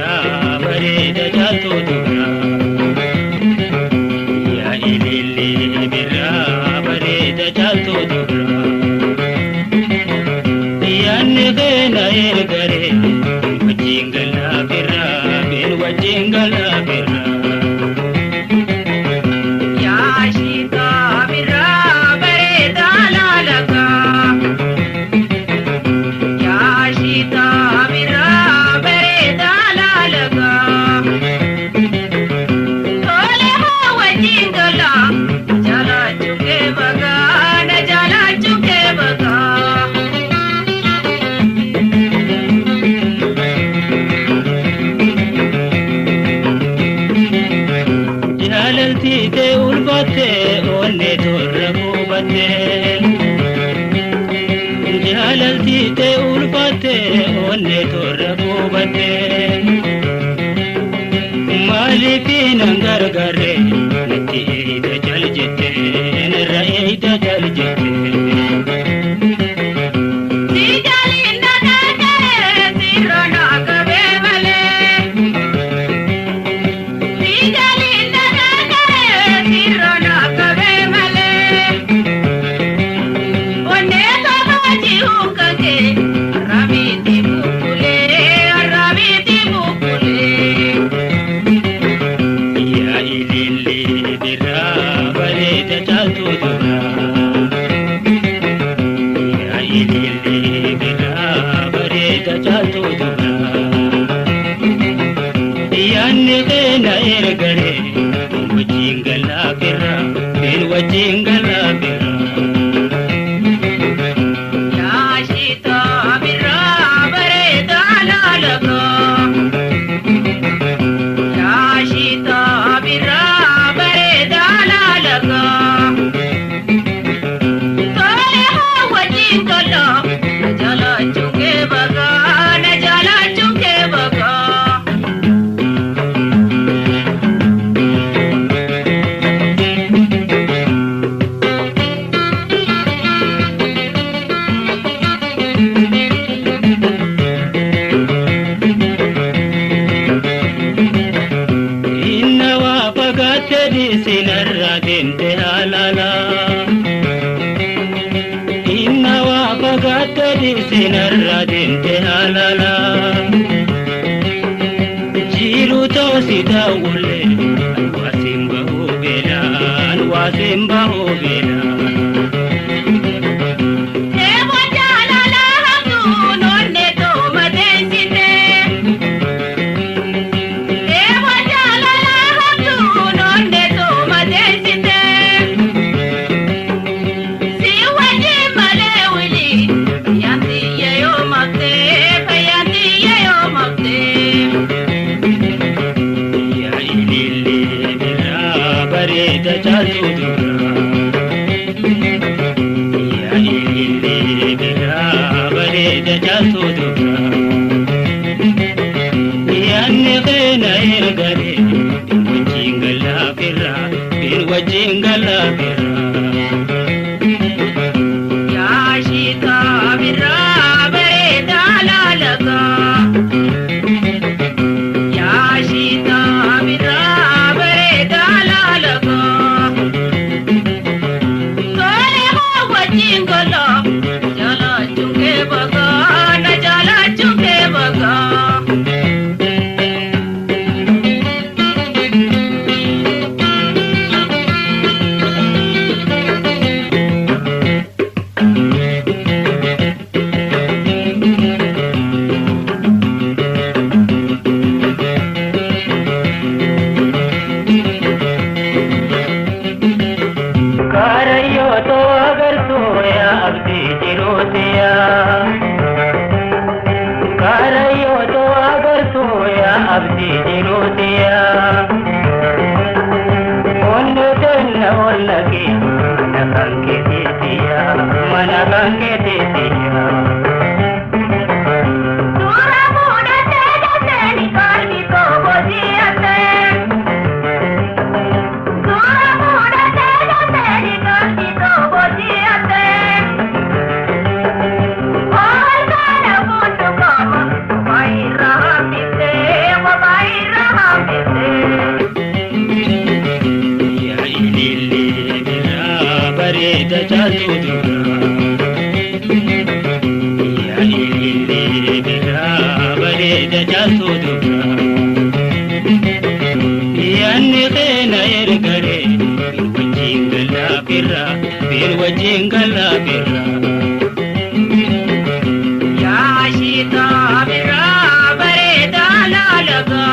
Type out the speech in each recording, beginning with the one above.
birraa bareeda jaaltu dubra yaa ilillee birraa bareeda jaaltu dubra yaanni keena ergaree wajjin galaa birraa bin wajjin galaa birraa Te ulbate onne torrabu bate jalalti te ulbate onne torrabu bate malifi nangargare nati ida jaljete nara ida jaljete yaanni keena ergaree wajjin galaa birraa bin wajjin galaa birraa yaashita birraa bareeda laalaga yaashita birraa bareeda laalaga tole haa wajjin galaa najala chunge baga najala chunge baga sinarra dente halala inna wa fagata di sinarra dente halala jiru to sita ulle wasimba hobela jaaltu dubra yaa ilillee birraa bareeda jaaltu dubra yaanni keena ergaree bin wajjin galaa birraa bin wajjin galaa birraa yaashita birraa bareeda laalaga yaashita birraa bareeda laalaga jingala jala chunge baga na jala chunge baga karayo to agar soya abdi jirotiya karayo to agar soya abdi jirotiya onne tenna ollaki nakanke titiya manakanke titiya yanni khena ergare wajingala birra bir wajingala birra ya shita birra bare dala laga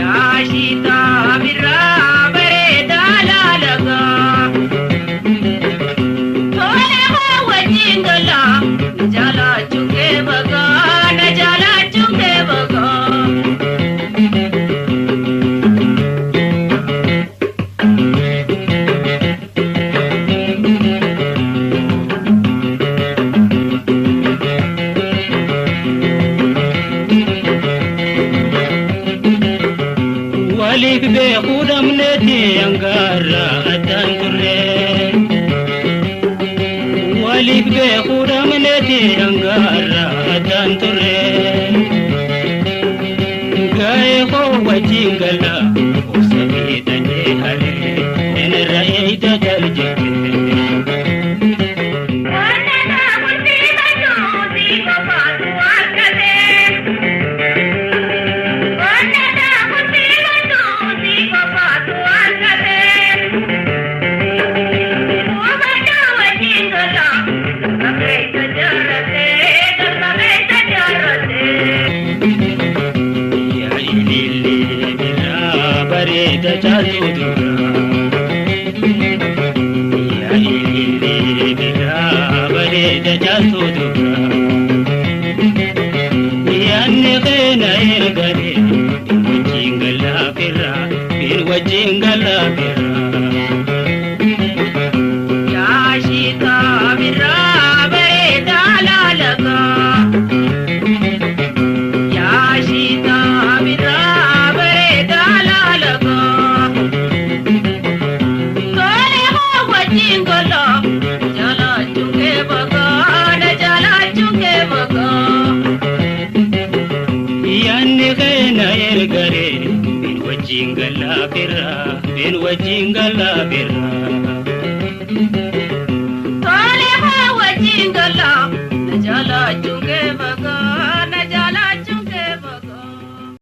ya shita birra bare dala laga thole ho wajingala jala chuke baga na jala chuke baga walik be khudam neti angara atanture walik be khudam neti angara atanture gaye ko wajingala usabita ne hale en raida jalje da jalu dura ya illi bila bare da jalu dura yanne khena ergare wajingala birra bir wajingala birra ya shita birra bare dala laga ya shita birra bare dala laga jingala jala chuke baga na jala chuke baga yanni khena ergare bin wajingala birra thole ho wajingala